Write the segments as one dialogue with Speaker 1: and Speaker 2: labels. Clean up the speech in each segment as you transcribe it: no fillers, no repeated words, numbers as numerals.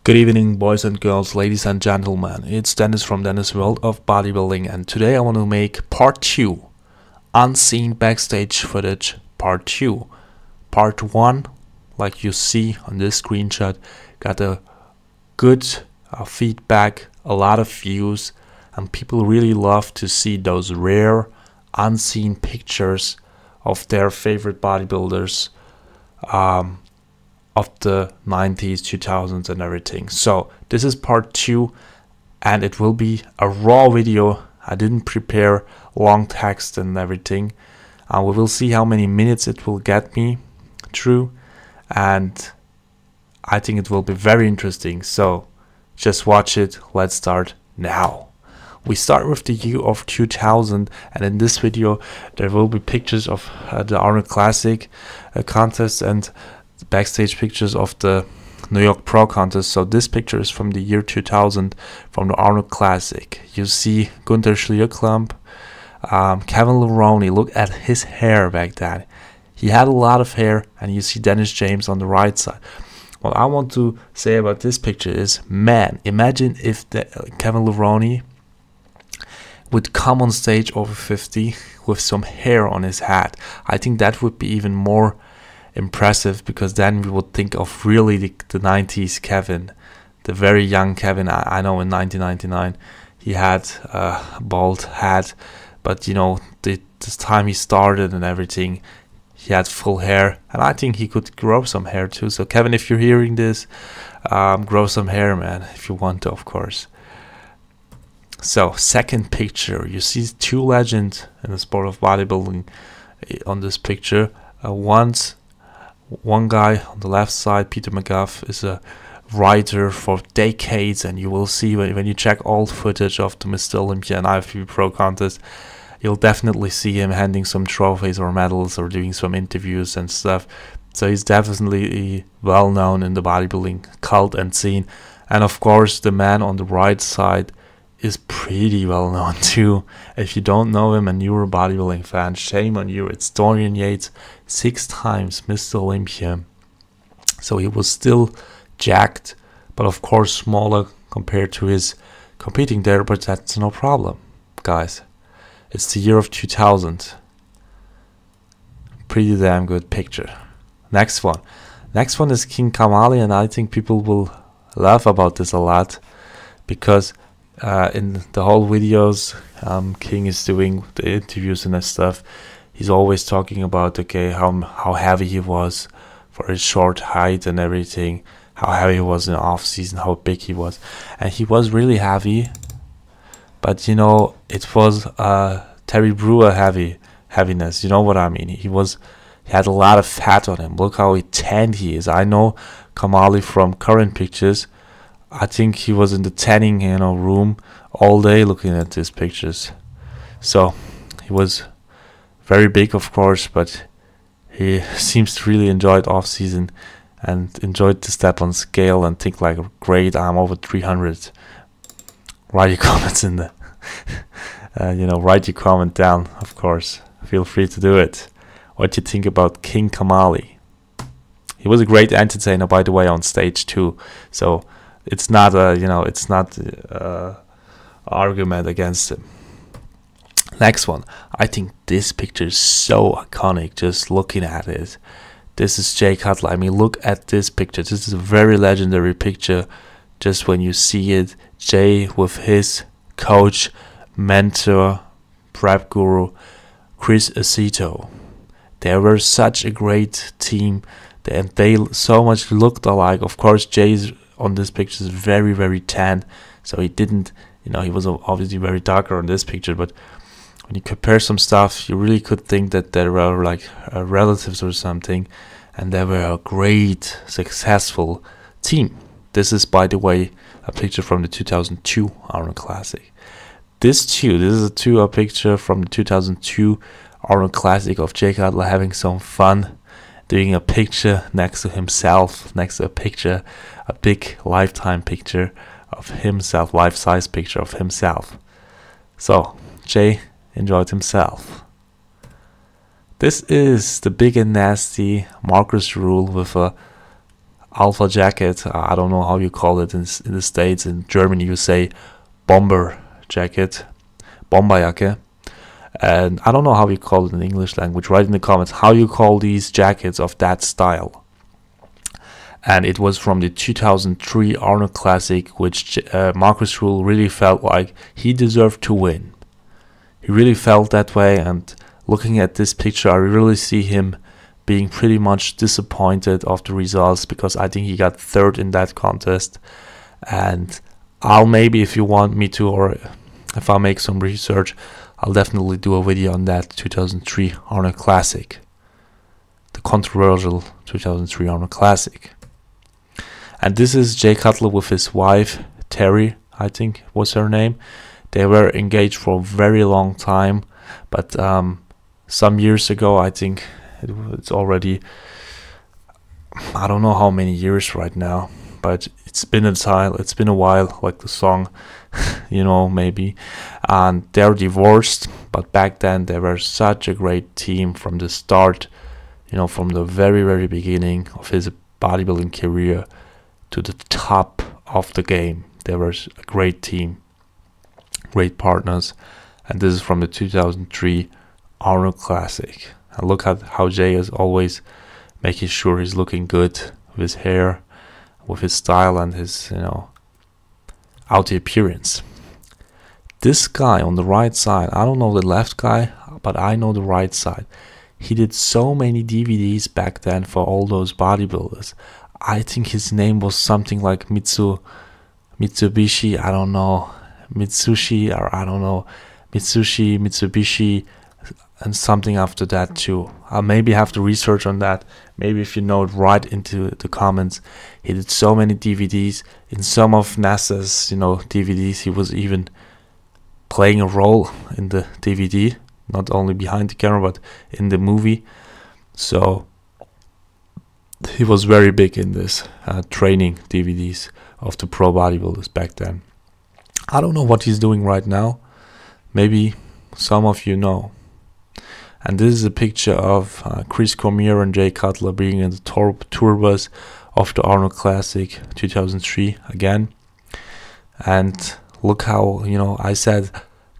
Speaker 1: Good evening, boys and girls, ladies and gentlemen. It's Deniz from Deniz World of Bodybuilding, and today I want to make part 2, unseen backstage footage, part 2. Part 1, like you see on this screenshot, got a good feedback, a lot of views, and people really love to see those rare, unseen pictures of their favorite bodybuilders of the 90s, 2000s and everything. So this is part 2, and it will be a raw video. I didn't prepare long text and everything. We will see how many minutes it will get me through, and I think it will be very interesting. So just watch it. Let's start now. We start with the year of 2000, and in this video there will be pictures of the Arnold Classic contest and backstage pictures of the New York Pro contest. So this picture is from the year 2000 from the Arnold Classic. You see Gunther Schlierklump, Kevin Levrone. Look at his hair back then. He had a lot of hair, and you see Dennis James on the right side. What I want to say about this picture is, man, imagine if Kevin Levrone would come on stage over 50 with some hair on his head. I think that would be even more impressive, because then we would think of really the 90s Kevin, the very young Kevin. I know in 1999 he had a bald head, but you know, this time he started and everything, he had full hair, and I think he could grow some hair too. So Kevin, if you're hearing this, grow some hair, man, if you want to, of course. So second picture, you see two legends in the sport of bodybuilding on this picture. One guy on the left side, Peter McGuff, is a writer for decades, and you will see when you check old footage of the Mr. Olympia and IFBB Pro contest, you'll definitely see him handing some trophies or medals or doing some interviews and stuff. So he's definitely well known in the bodybuilding cult and scene. And of course, the man on the right side is pretty well known too. If you don't know him and you're a bodybuilding fan, shame on you. It's Dorian Yates, 6 times Mr. Olympia. So he was still jacked, but of course smaller compared to his competing there, but that's no problem, guys. It's the year of 2000. Pretty damn good picture. Next one is King Kamali, and I think people will laugh about this a lot, because in the whole videos King is doing the interviews and that stuff, he's always talking about, okay, how heavy he was for his short height and everything, how heavy he was in the off season, how big he was. And he was really heavy, but you know, it was Terry Brewer heaviness, you know what I mean. He had a lot of fat on him. Look how tanned he is. I know Kamali from current pictures. I think he was in the tanning, room all day looking at these pictures. So he was very big, of course, but he seems to really enjoy it off season and enjoyed the step on scale and think like, great, I'm over 300. Write your comments in the, write your comment down, of course. Feel free to do it. What you think about King Kamali? He was a great entertainer, by the way, on stage too. So it's not a, argument against him. Next one. I think this picture is so iconic just looking at it. This is Jay Cutler. I mean, look at this picture. This is a very legendary picture. Just when you see it, Jay with his coach, mentor, prep guru, Chris Aceto. They were such a great team, and they so much looked alike. Of course, Jay's on this picture is very, very tan, so he didn't, he was obviously very darker on this picture, but when you compare some stuff, you really could think that they were like relatives or something, and they were a great, successful team. This is, by the way, a picture from the 2002 Arnold Classic. This is a picture from the 2002 Arnold Classic of Jay Cutler having some fun, doing a picture next to himself, next to a big lifetime picture of himself, life-size picture of himself. So Jay enjoyed himself. This is the big and nasty Marcus Rule with a alpha jacket. I don't know how you call it in the States. In Germany you say bomber jacket, Bomberjacke. And I don't know how you call it in the English language. Write in the comments how you call these jackets of that style. And it was from the 2003 Arnold Classic, which Markus Rühl really felt like he deserved to win. He really felt that way, and looking at this picture, I really see him being pretty much disappointed of the results, because I think he got third in that contest. And I'll maybe, if you want me to, or if I make some research, I'll definitely do a video on that 2003 Arnold Classic. The controversial 2003 Arnold Classic. And this is Jay Cutler with his wife, Terry, I think was her name. They were engaged for a very long time, but some years ago, I think it's already, I don't know how many years right now, but it's been a while, like the song, you know, maybe. And they're divorced, but back then they were such a great team from the start, you know, from the very, very beginning of his bodybuilding career to the top of the game. They were a great team, great partners. And this is from the 2003 Arnold Classic. And look at how Jay is always making sure he's looking good with his hair, with his style, and his, you know, outer appearance. This guy on the right side, I don't know the left guy, but I know the right side. He did so many DVDs back then for all those bodybuilders. I think his name was something like Mitsubishi, I don't know, Mitsushi, or I don't know, Mitsubishi, and something after that too. I'll maybe have to research on that. Maybe if you know it, write into the comments. He did so many DVDs. In some of NASA's, you know, DVDs, he was even playing a role in the DVD, not only behind the camera, but in the movie. So he was very big in this training DVDs of the pro bodybuilders back then. I don't know what he's doing right now. Maybe some of you know. And this is a picture of Chris Cormier and Jay Cutler being in the tour bus of the Arnold Classic 2003 again. And look how, you know, I said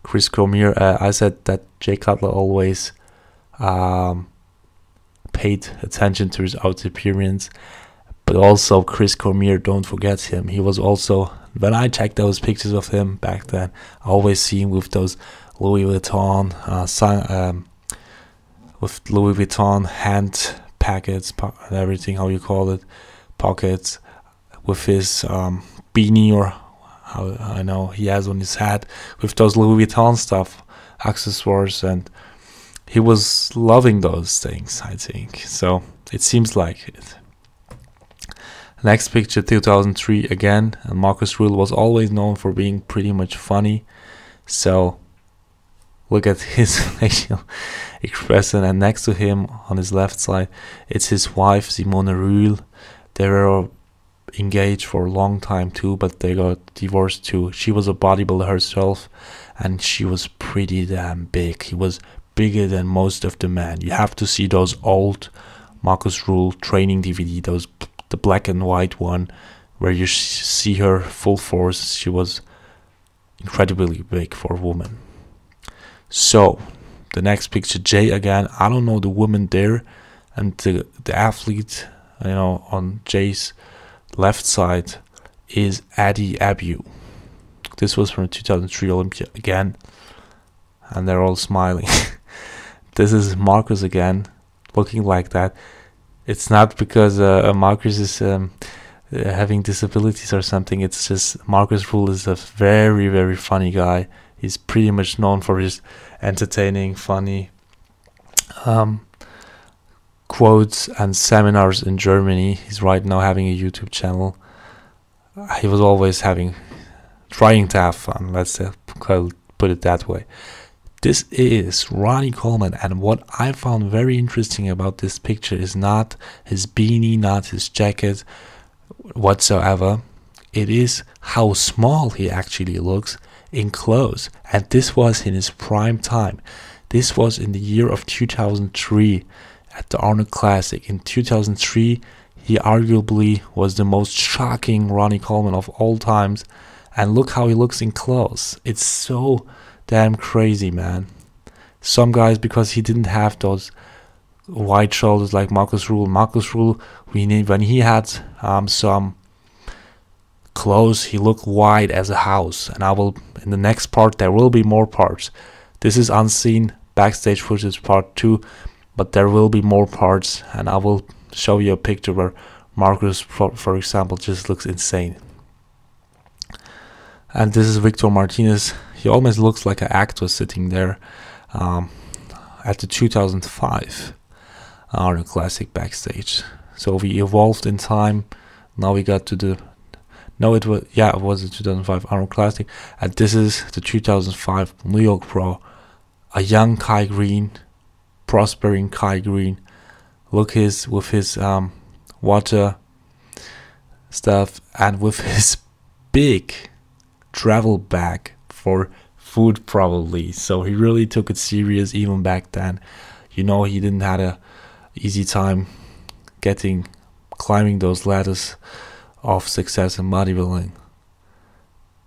Speaker 1: Chris Cormier, I said that Jay Cutler always paid attention to his outer appearance, but also Chris Cormier, don't forget him. He was also, when I checked those pictures of him back then, I always see him with those Louis Vuitton hand packets and everything, how you call it, pockets, with his beanie, or how I know he has on his head, with those Louis Vuitton stuff, accessories, and he was loving those things, I think. So it seems like it. Next picture, 2003 again, and Markus Rühl was always known for being pretty much funny. So look at his facial expression, and next to him on his left side, it's his wife, Simone Rühl. They were engaged for a long time too, but they got divorced too. She was a bodybuilder herself, and she was pretty damn big. He was bigger than most of the men. You have to see those old Markus Rühl training DVD, the black and white one, where you see her full force. She was incredibly big for a woman. So the next picture, Jay again. I don't know the woman there, and the athlete, you know, on Jay's left side is Adi Abu. This was from 2003 Olympia again, and they're all smiling. This is Markus again, looking like that. It's not because Markus is having disabilities or something. It's just Markus Rühl is a very, very funny guy. He's pretty much known for his entertaining, funny quotes and seminars in Germany. He's right now having a YouTube channel. He was always trying to have fun, let's put it that way. This is Ronnie Coleman, and what I found very interesting about this picture is not his beanie, not his jacket whatsoever. It is how small he actually looks in clothes, and this was in his prime time. This was in the year of 2003 at the Arnold Classic. In 2003, He arguably was the most shocking Ronnie Coleman of all times. And look how he looks in clothes. It's so damn crazy, man. Some guys, because he didn't have those wide shoulders like Marcus Rule. Marcus Rule, when he had some clothes, he looked wide as a house. And I will, in the next part, there will be more parts. This is unseen backstage footage part 2, but there will be more parts, and I will show you a picture where Marcus, for example, just looks insane. And this is Victor Martinez. He almost looks like an actor sitting there at the 2005 Arnold Classic backstage. So we evolved in time. Now we got to the, no, it was, yeah, it was the 2005 Arnold Classic, and this is the 2005 New York Pro. A young Kai Green, prospering Kai Green. Look with his water stuff and with his big travel bag for food probably. So he really took it serious even back then. You know, he didn't have a easy time climbing those ladders of success in bodybuilding.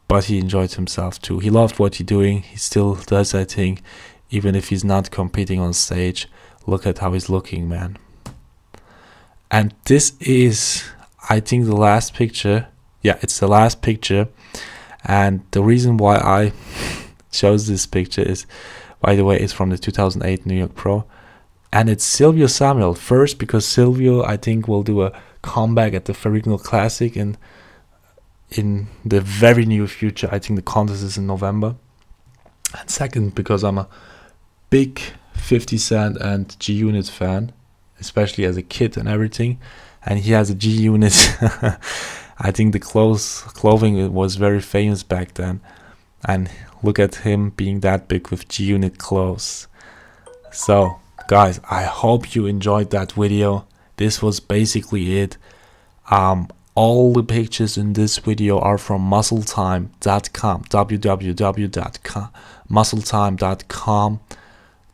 Speaker 1: But he enjoyed himself too. He loved what he's doing. He still does, I think, even if he's not competing on stage. Look at how he's looking, man. And this is, I think, the last picture. Yeah, it's the last picture. And the reason why I chose this picture is, by the way, it's from the 2008 New York Pro. And it's Silvio Samuel. First, because Silvio, I think, will do a comeback at the Ferrigno Classic in the very near future. I think the contest is in November. And second, because I'm a big 50 Cent and G-Unit fan, especially as a kid and everything, and he has a G-Unit. I think the clothing was very famous back then, and look at him being that big with G-Unit clothes. So guys, I hope you enjoyed that video. This was basically it. All the pictures in this video are from muscletime.com, www.muscletime.com.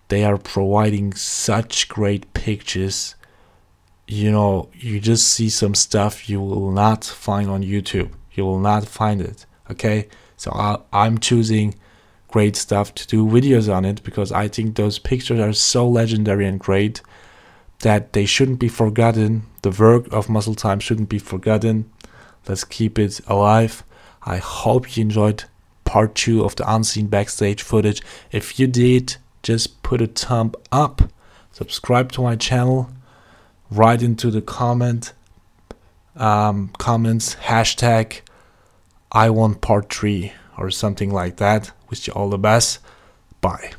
Speaker 1: They are providing such great pictures. You know, you just see some stuff you will not find on YouTube. You will not find it, okay? So I'm choosing great stuff to do videos on it because I think those pictures are so legendary and great that they shouldn't be forgotten. The work of Muscle Time shouldn't be forgotten. Let's keep it alive. I hope you enjoyed part 2 of the unseen backstage footage. If you did, just put a thumb up, subscribe to my channel, write into the comments hashtag I want part 3 or something like that. Wish you all the best. Bye.